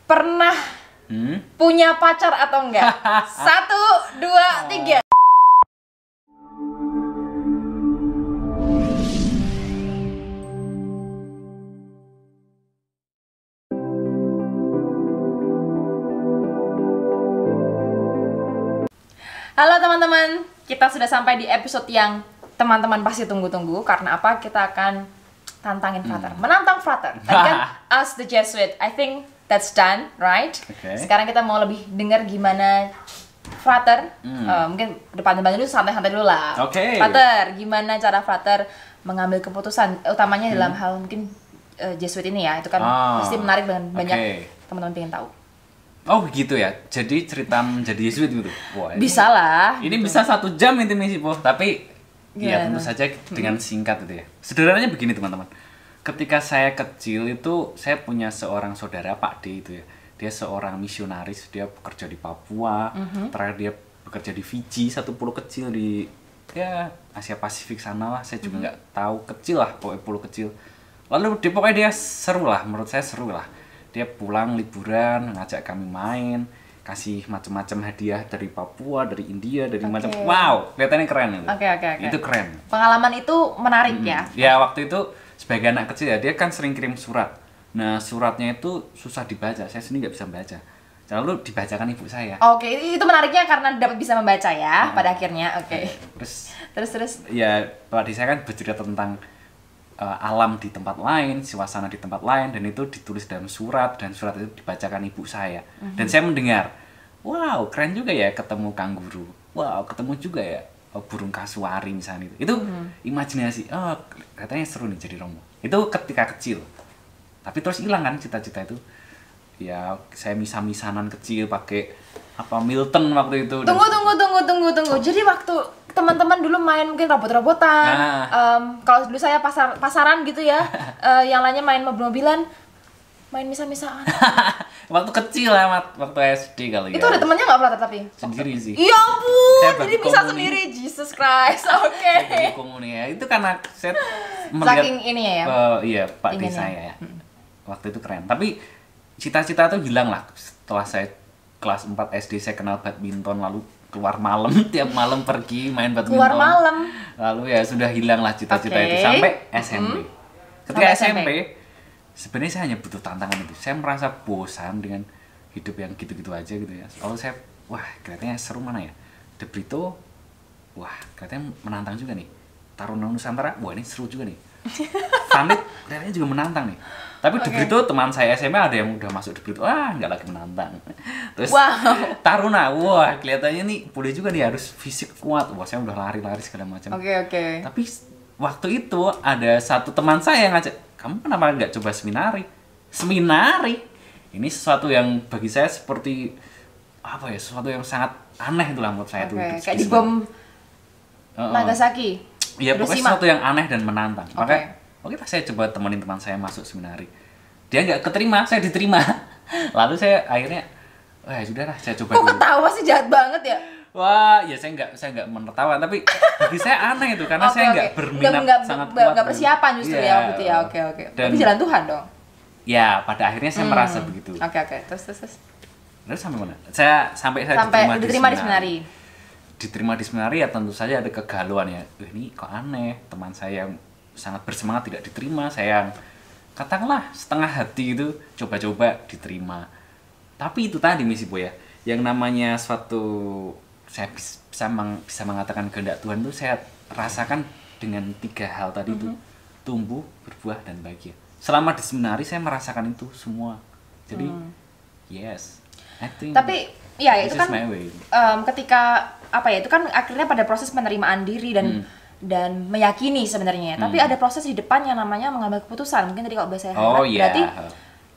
Pernah punya pacar atau enggak? 1, 2, 3. Halo teman-teman, kita sudah sampai di episode yang teman-teman pasti tunggu-tunggu. Karena apa? Kita akan tantangin Frater, menantang Frater. Tadi kan Ask the Jesuit, I think that's done, right? Okay. Sekarang kita mau lebih dengar gimana Frater, mungkin depan-depan dulu, santai-santai dulu lah. Okay. Frater, gimana cara Frater mengambil keputusan, utamanya dalam hal mungkin Jesuit ini ya, itu kan pasti menarik dan banyak teman-teman pengen tahu. Oh begitu ya, jadi cerita menjadi Jesuit gitu. Wah, Bisa lah. Ini bisa 1 jam intimisi po, tapi ya tentu saja dengan singkat itu ya. Sederhananya begini teman-teman. Ketika saya kecil itu saya punya seorang saudara Pak D itu ya. Dia seorang misionaris, dia bekerja di Papua, terakhir dia bekerja di Fiji, satu pulau kecil di ya Asia Pasifik sana lah. Saya juga nggak tahu, kecil lah, pokoknya pulau kecil. Lalu pokoknya dia seru lah, menurut saya seru lah. Dia pulang liburan, ngajak kami main, kasih macam-macam hadiah dari Papua, dari India, dari macam. Wow, kelihatannya keren itu. Oke. Itu keren. Pengalaman itu menarik ya. Ya waktu itu sebagai anak kecil ya, dia kan sering kirim surat. Nah suratnya itu susah dibaca, saya sendiri nggak bisa membaca. Lalu dibacakan ibu saya. Oke, itu menariknya karena dapat bisa membaca ya pada akhirnya. Oke. Terus. Ya Pak Di saya kan bercerita tentang alam di tempat lain, suasana di tempat lain, dan itu ditulis dalam surat, dan surat itu dibacakan ibu saya. Dan saya mendengar, wow keren juga ya ketemu kanguru, wow ketemu juga ya burung kasuari misalnya itu imajinasi, oh katanya seru nih jadi Romo. Itu ketika kecil, tapi terus hilang kan cita-cita itu. Ya saya misanan kecil pakai apa Milton waktu itu. Tunggu. Jadi waktu teman-teman dulu main mungkin robot-robotan, kalau dulu saya pasaran gitu ya, yang lainnya main mobil-mobilan, main misa-misaan. Waktu kecil lah, waktu SD kali ya. Itu ada temennya nggak Frater tapi? Sendiri sih. Iya ampun, jadi bisa komuni. sendiri, Jesus Christ, oke. Saya komuni ya, itu karena saya melihat Saking ini ya. Iya Pak D saya ya. Waktu itu keren. Tapi cita-cita itu hilang lah setelah saya kelas 4 SD. Saya kenal badminton, lalu keluar malam, tiap malam pergi main badminton. Keluar malam. Lalu ya sudah hilang lah cita-cita itu sampai SMP. Ketika SMP, sebenarnya saya hanya butuh tantangan itu. Saya merasa bosan dengan hidup yang gitu-gitu aja gitu ya. Lalu saya, wah kelihatannya seru mana ya? De Brito, wah kelihatannya menantang juga nih. Taruna Nusantara, wah ini seru juga nih. Vanit kelihatannya juga menantang nih. Tapi De Brito teman saya SMA ada yang udah masuk De Brito, nggak lagi menantang. Terus Taruna, wah kelihatannya nih boleh juga nih, harus fisik kuat. Wah saya udah lari-lari segala macam. Oke. Tapi waktu itu ada satu teman saya yang ngajak, kamu kenapa nggak coba seminari? Seminari? Ini sesuatu yang bagi saya seperti apa ya? Sesuatu yang sangat aneh itulah menurut saya tuh. Kayak di bom Nagasaki. Iya pokoknya sesuatu yang aneh dan menantang. Makanya oke, saya coba temenin teman saya masuk seminari. Dia nggak keterima, saya diterima. Lalu saya akhirnya, wah sudahlah, saya coba. Kok ketawa sih, jahat banget ya? Wah, ya saya nggak menertawa, tapi bagi saya aneh itu karena saya nggak berminat sangat kuat. Nggak persiapan justru ya waktu itu ya. Oke. Tapi jalan Tuhan dong. Ya, pada akhirnya saya merasa begitu. Oke. Terus. Terus sampai mana? Sampai diterima di seminari. Diterima di seminari ya tentu saja ada kegalauan ya. Ini kok aneh, teman saya yang sangat bersemangat tidak diterima, saya katakanlah setengah hati itu coba-coba diterima. Tapi itu tadi misi Bu ya, yang namanya suatu saya bisa mengatakan kehendak Tuhan itu saya rasakan dengan 3 hal tadi itu, tumbuh, berbuah dan bahagia. Selama di seminari saya merasakan itu semua. Jadi yes, I think. Tapi ya itu kan ketika apa ya, itu kan akhirnya pada proses penerimaan diri dan meyakini sebenarnya. Tapi ada proses di depan yang namanya mengambil keputusan. Mungkin tadi kalau bahasa saya berarti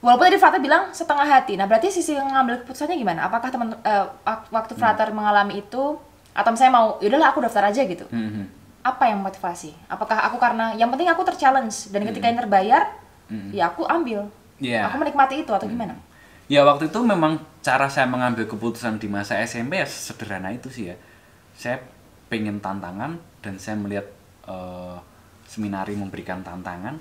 walaupun tadi Frater bilang setengah hati. Nah, berarti sisi mengambil keputusannya gimana? Apakah waktu Frater mengalami itu, atau misalnya mau yaudahlah aku daftar aja gitu. Apa yang motivasi? Apakah aku karena yang penting aku terchallenge dan ketika ini terbayar, ya aku ambil. Aku menikmati itu atau gimana? Ya waktu itu memang cara saya mengambil keputusan di masa SMP ya sederhana itu sih ya. Saya pengen tantangan dan saya melihat seminari memberikan tantangan.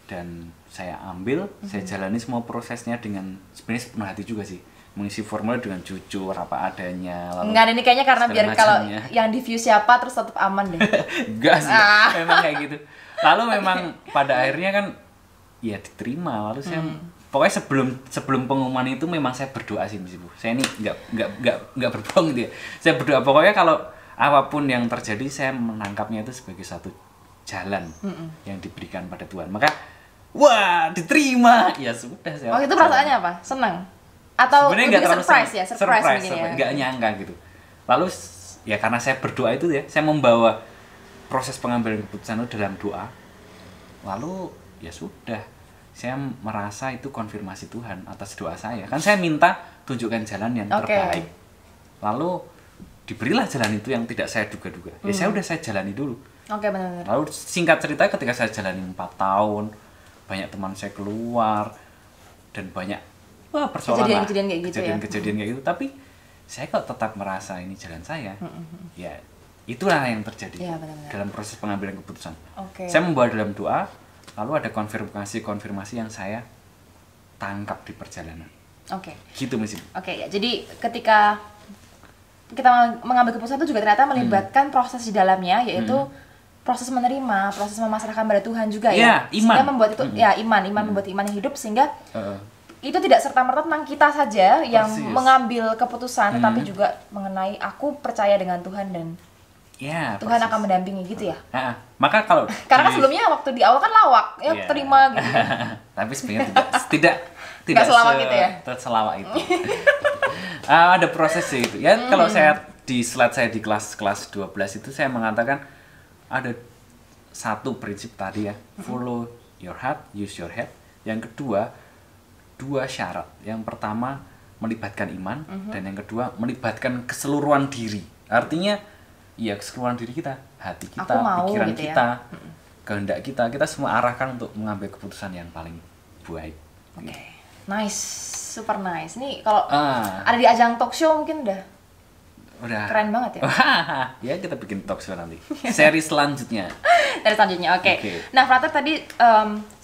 dan saya ambil, saya jalani semua prosesnya dengan sebenarnya sepenuh hati juga sih, mengisi formulir dengan jujur apa adanya. Enggak, ini kayaknya karena biar kalau yang di view siapa terus tetap aman deh. Enggak sih, memang kayak gitu. Lalu memang pada akhirnya kan ya diterima. Lalu saya pokoknya sebelum pengumuman itu memang saya berdoa sih Miss Ibu. Saya ini nggak berbohong gitu ya. Saya berdoa pokoknya kalau apapun yang terjadi saya menangkapnya itu sebagai satu jalan yang diberikan pada Tuhan. Maka wah diterima, ya sudah saya. Oh itu perasaannya apa? Senang? Atau sebenarnya lebih surprise ya? Surprise ya? Nggak nyangka gitu. Lalu ya karena saya berdoa itu ya, saya membawa proses pengambilan keputusan itu dalam doa. Lalu ya sudah, saya merasa itu konfirmasi Tuhan atas doa saya. Kan saya minta tunjukkan jalan yang terbaik. Lalu diberilah jalan itu yang tidak saya duga-duga. Ya saya jalani dulu. Oke, benar-benar. Lalu singkat cerita ketika saya jalani 4 tahun, banyak teman saya keluar dan banyak persoalan kejadian kayak gitu, tapi saya kok tetap merasa ini jalan saya. Ya itulah yang terjadi dalam proses pengambilan keputusan. Saya membawa dalam doa, lalu ada konfirmasi yang saya tangkap di perjalanan. Gitu Miss Ibu. Ya, jadi ketika kita mengambil keputusan itu juga ternyata melibatkan proses di dalamnya, yaitu proses menerima, proses memasrahkan pada Tuhan juga ya. Iman. Sehingga membuat itu iman membuat iman yang hidup, sehingga itu tidak serta-merta tentang kita saja yang mengambil keputusan, tetapi juga mengenai aku percaya dengan Tuhan dan Tuhan akan mendampingi gitu ya. Maka kalau karena sebelumnya waktu di awal kan lawak ya, terima gitu. Tapi sebenarnya tidak selawak gitu ya. Selawak itu. Ada proses sih itu. Ya kalau saya di slide saya di kelas 12 itu saya mengatakan ada satu prinsip tadi ya, follow your heart, use your head. Yang kedua, 2 syarat. Yang pertama melibatkan iman, dan yang kedua melibatkan keseluruhan diri. Artinya ya keseluruhan diri kita, hati kita, pikiran gitu kita, kehendak kita semua arahkan untuk mengambil keputusan yang paling baik. Nice, super nice. Nih kalau ada di ajang talk show mungkin udah keren banget ya. Ya kita bikin talk show nanti. Seri selanjutnya. Oke. Nah, Frater tadi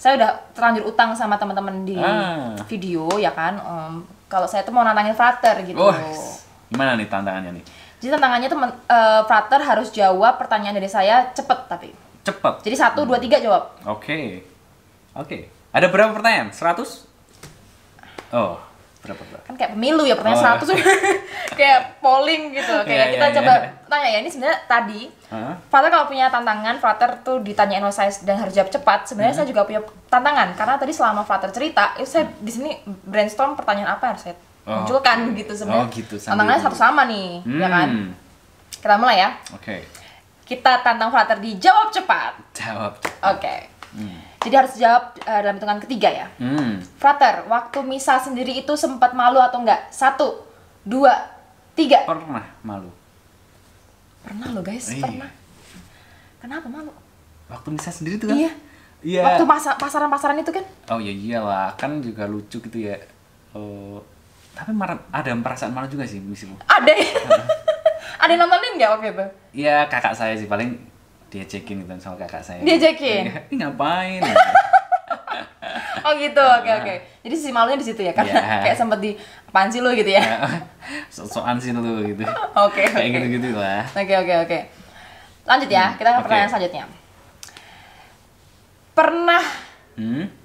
saya udah terlanjur utang sama teman-teman di video ya kan. Kalau saya tuh mau nantangin Frater gitu. Gimana nih tantangannya nih? Jadi tantangannya tuh Frater harus jawab pertanyaan dari saya cepet tapi. Cepet. Jadi 1, 2, 3 jawab. Oke. Ada berapa pertanyaan? 100? Oh. Berapa? Kan kayak pemilu ya, pertanyaan 100 kayak polling gitu. Kayak kita coba tanya ya, ini sebenarnya tadi Frater kalau punya tantangan, Frater tuh ditanyain sama saya dan harus jawab cepat. Sebenarnya saya juga punya tantangan karena tadi selama Frater cerita, itu saya di sini brainstorm pertanyaan apa yang harus saya munculkan gitu sebenarnya. Tantangannya satu sama nih, ya kan? Kita mulai ya. Kita tantang Frater dijawab cepat. Jadi harus jawab dalam hitungan ketiga ya. Frater, waktu misa sendiri itu sempat malu atau enggak? 1, 2, 3. Pernah malu. Pernah loh guys, pernah. Kenapa malu? Waktu misa sendiri tuh kan? Iya. Waktu pasaran-pasaran itu kan? Oh ya iyalah, kan juga lucu gitu ya. Tapi ada perasaan malu juga sih Miss Ibu. Ada. Ada yang nontonin nggak waktu itu? Iya, kakak saya sih paling diajakin gitu sama kakak saya. Diajakin? Ini ngapain? Oh gitu, oke. Jadi sisi malunya di situ ya, karena kayak sempet di apaan sih lu gitu ya? Sok-sokan sih lu gitu. Kayak gitu-gitu lah. Oke. Lanjut ya, kita ke pertanyaan selanjutnya. Pernah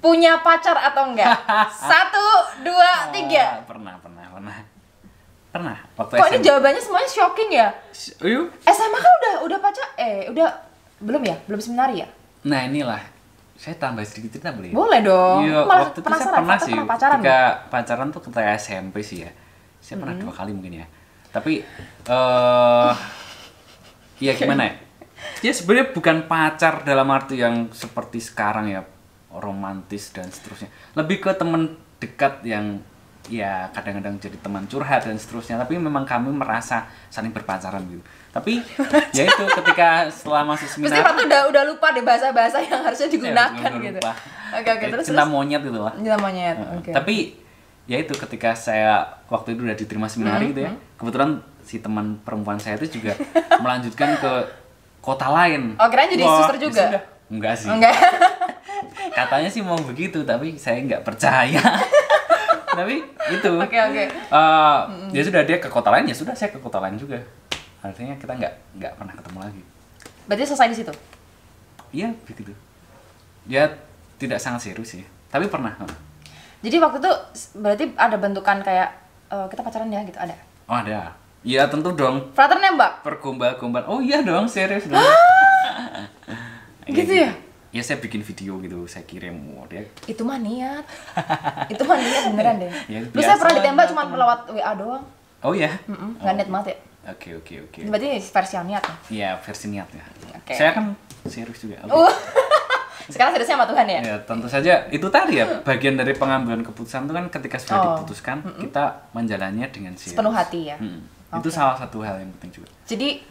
punya pacar atau enggak? 1, 2, 3. Pernah. Waktu kok SMA. Ini jawabannya semuanya shocking ya? SMA kan udah pacar? Belum ya? Belum seminari ya? Nah inilah, saya tambah sedikit cerita boleh? Boleh dong. Iya, waktu itu saya pernah sih, ketika pacaran tuh ketika SMP sih ya. Saya pernah 2 kali mungkin ya. Tapi, ya gimana ya? Ya sebenarnya bukan pacar dalam arti yang seperti sekarang ya, romantis dan seterusnya. Lebih ke teman dekat yang ya kadang-kadang jadi teman curhat dan seterusnya, tapi memang kami merasa saling berpacaran gitu. Tapi ya itu ketika setelah masih seminar pasti udah lupa deh bahasa-bahasa yang harusnya digunakan gitu. Oke, terus cinta monyet gitu lah. Cinta monyet. Tapi ya itu ketika saya waktu itu udah diterima seminar gitu ya. Kebetulan si teman perempuan saya itu juga melanjutkan ke kota lain. Oh, kirain jadi suster juga. Enggak sih. Katanya sih mau begitu, tapi saya nggak percaya. Tapi itu. Oke. Ya sudah, dia ke kota lain, ya sudah saya ke kota lain juga. Artinya kita nggak pernah ketemu lagi. Berarti selesai di situ? Iya, begitu. Ya tidak sangat serius sih, tapi pernah. Jadi waktu itu berarti ada bentukan kayak kita pacaran ya gitu, ada? Oh ada. Iya tentu dong. Frater nembak? Pergombal-gombal. Oh iya dong, serius dong. Gitu ya? Ya saya bikin video gitu, saya kirim. Dia. Itu mah niat. Itu mah niat beneran deh. Ya, lu saya pernah ditembak cuma lewat WA doang. Oh ya? Nggak niat banget ya? Oke. Berarti versi yang niat ya? Iya, versi niat ya. Okay. Saya kan serius juga. Sekarang seriusnya sama Tuhan ya? Ya tentu saja itu tadi ya, bagian dari pengambilan keputusan itu kan ketika sudah diputuskan kita menjalannya dengan serius. Sepenuh hati ya. Itu salah satu hal yang penting juga. Jadi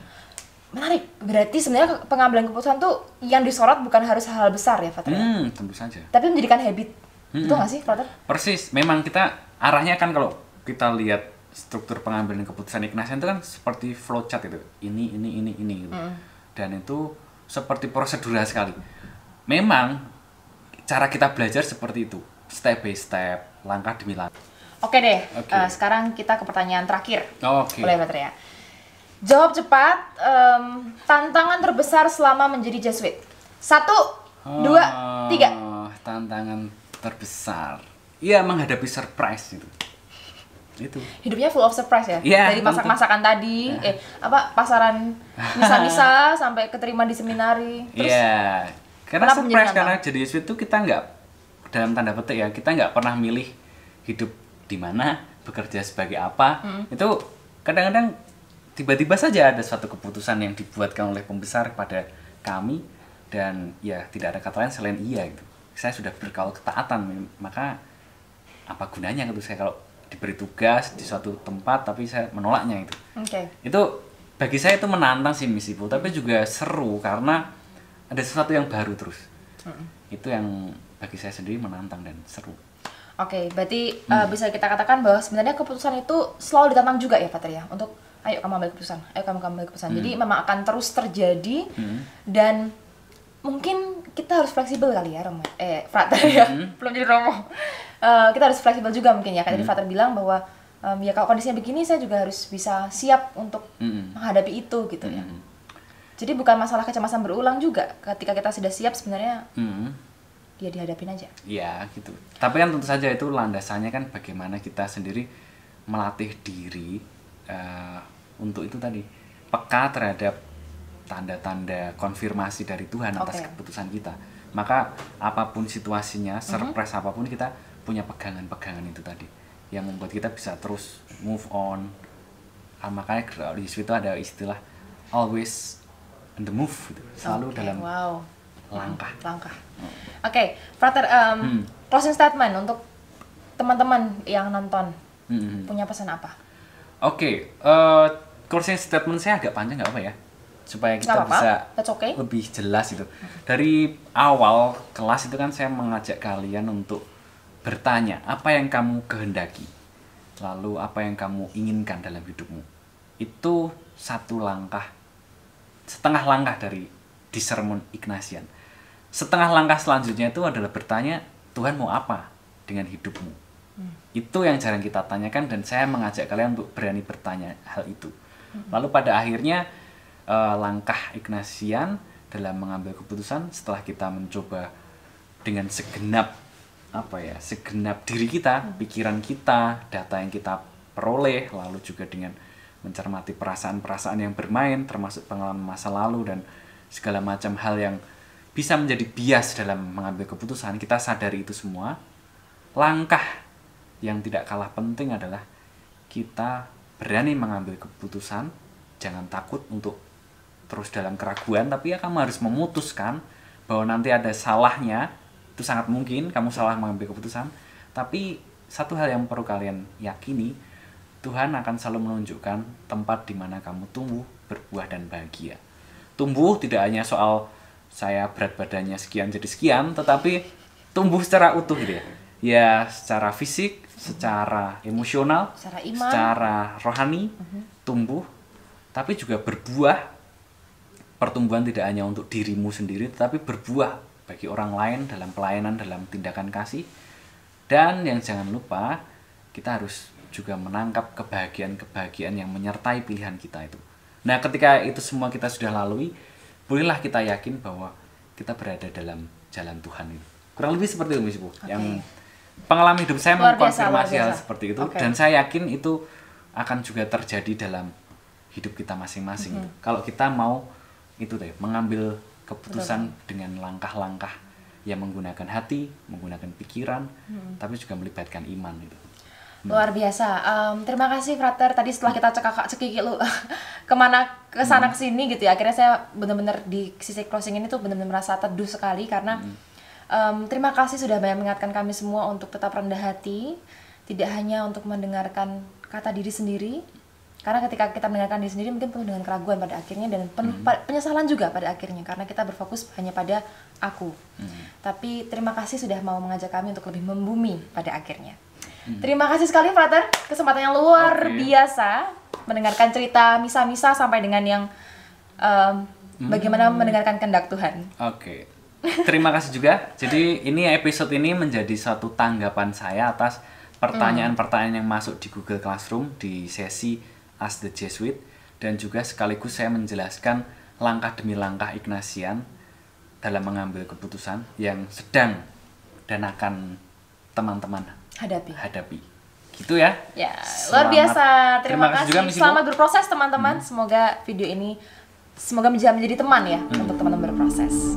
menarik. Berarti sebenarnya pengambilan keputusan tuh yang disorot bukan harus hal besar ya, Frater? Tentu saja. Tapi menjadikan habit. Itu nggak sih, Frater? Persis. Memang kita arahnya kan kalau kita lihat struktur pengambilan keputusan Ignatian itu kan seperti flowchart itu. Ini gitu. Dan itu seperti prosedural sekali. Memang cara kita belajar seperti itu, step by step, langkah demi langkah. Oke deh, sekarang kita ke pertanyaan terakhir. Oke. Boleh, Frater ya? Jawab cepat, tantangan terbesar selama menjadi Jesuit. 1, 2, 3. Tantangan terbesar. Iya, menghadapi surprise itu. Itu. Hidupnya full of surprise ya? Yeah, dari masak-masakan tadi, pasaran misa-misa sampai keterima di seminari. Terus karena surprise, karena jadi Yesuit itu kita nggak, dalam tanda petik ya, kita nggak pernah milih hidup di mana, bekerja sebagai apa. Itu kadang-kadang tiba-tiba saja ada suatu keputusan yang dibuatkan oleh pembesar kepada kami, dan ya tidak ada kata lain selain iya gitu. Saya sudah berkawal ketaatan, maka apa gunanya gitu saya kalau diberi tugas di suatu tempat tapi saya menolaknya itu. Itu bagi saya itu menantang sih misifu, tapi juga seru karena ada sesuatu yang baru terus. Itu yang bagi saya sendiri menantang dan seru. Berarti bisa kita katakan bahwa sebenarnya keputusan itu selalu ditantang juga ya, Frater ya, untuk ayo kamu ambil keputusan, ambil keputusan. Jadi memang akan terus terjadi dan mungkin kita harus fleksibel kali ya, Frater ya, belum jadi Romo. Kita harus fleksibel juga mungkin ya, kayak tadi Frater bilang bahwa ya kalau kondisinya begini saya juga harus bisa siap untuk menghadapi itu gitu ya. Jadi bukan masalah kecemasan berulang juga, ketika kita sudah siap sebenarnya ya dihadapin aja. Iya gitu. Tapi kan tentu saja itu landasannya kan bagaimana kita sendiri melatih diri untuk itu tadi, peka terhadap tanda-tanda konfirmasi dari Tuhan atas keputusan kita. Maka apapun situasinya, surprise apapun, kita punya pegangan-pegangan itu tadi yang membuat kita bisa terus move on. Makanya di situ ada istilah always on the move gitu. Selalu dalam langkah. Frater, closing statement untuk teman-teman yang nonton, punya pesan apa? Closing statement saya agak panjang, nggak apa ya, supaya kita bisa lebih jelas itu. Dari awal kelas itu kan saya mengajak kalian untuk bertanya apa yang kamu kehendaki, lalu apa yang kamu inginkan dalam hidupmu. Itu satu langkah, setengah langkah dari discernment Ignatian. Setengah langkah selanjutnya itu adalah bertanya, Tuhan mau apa dengan hidupmu? Itu yang jarang kita tanyakan, dan saya mengajak kalian untuk berani bertanya hal itu. Lalu pada akhirnya langkah Ignatian dalam mengambil keputusan setelah kita mencoba dengan segenap diri kita, pikiran kita, data yang kita peroleh, lalu juga dengan mencermati perasaan-perasaan yang bermain, termasuk pengalaman masa lalu dan segala macam hal yang bisa menjadi bias dalam mengambil keputusan. Kita sadari itu semua. Langkah yang tidak kalah penting adalah kita berani mengambil keputusan. Jangan takut untuk terus dalam keraguan, tapi ya kamu harus memutuskan bahwa nanti ada salahnya. Itu sangat mungkin kamu salah mengambil keputusan, tapi satu hal yang perlu kalian yakini, Tuhan akan selalu menunjukkan tempat di mana kamu tumbuh, berbuah dan bahagia. Tumbuh tidak hanya soal saya berat badannya sekian jadi sekian, tetapi tumbuh secara utuh gitu ya. Ya secara fisik, secara emosional, secara iman, secara rohani, tumbuh, tapi juga berbuah. Pertumbuhan tidak hanya untuk dirimu sendiri, tetapi berbuah bagi orang lain dalam pelayanan, dalam tindakan kasih. Dan yang jangan lupa, kita harus juga menangkap kebahagiaan-kebahagiaan yang menyertai pilihan kita itu. Nah, ketika itu semua kita sudah lalui, bolehlah kita yakin bahwa kita berada dalam jalan Tuhan itu. Kurang lebih seperti itu, Miss Bu. Yang pengalaman hidup saya mengkonfirmasi hal seperti itu, dan saya yakin itu akan juga terjadi dalam hidup kita masing-masing. Kalau kita mau itu deh, mengambil keputusan dengan langkah-langkah yang menggunakan hati, menggunakan pikiran, tapi juga melibatkan iman itu. Luar biasa. Terima kasih Frater. Tadi setelah kita cekik lu kesana kesini gitu ya, akhirnya saya benar-benar di sisi closing ini tuh benar-benar merasa teduh sekali karena terima kasih sudah banyak mengingatkan kami semua untuk tetap rendah hati, tidak hanya untuk mendengarkan kata diri sendiri, karena ketika kita mendengarkan diri sendiri mungkin penuh dengan keraguan pada akhirnya dan penyesalan juga pada akhirnya karena kita berfokus hanya pada aku. Tapi terima kasih sudah mau mengajak kami untuk lebih membumi pada akhirnya. Terima kasih sekali Frater, kesempatan yang luar biasa mendengarkan cerita misa-misa sampai dengan yang bagaimana mendengarkan kehendak Tuhan. Terima kasih juga. Jadi episode ini menjadi satu tanggapan saya atas pertanyaan-pertanyaan yang masuk di Google Classroom di sesi Ask the Jesuit, dan juga sekaligus saya menjelaskan langkah demi langkah Ignatian dalam mengambil keputusan yang sedang dan akan teman-teman hadapi. Gitu ya. Ya, luar biasa. Terima kasih. Juga, selamat berproses teman-teman. Semoga video ini menjadi teman ya untuk teman-teman berproses.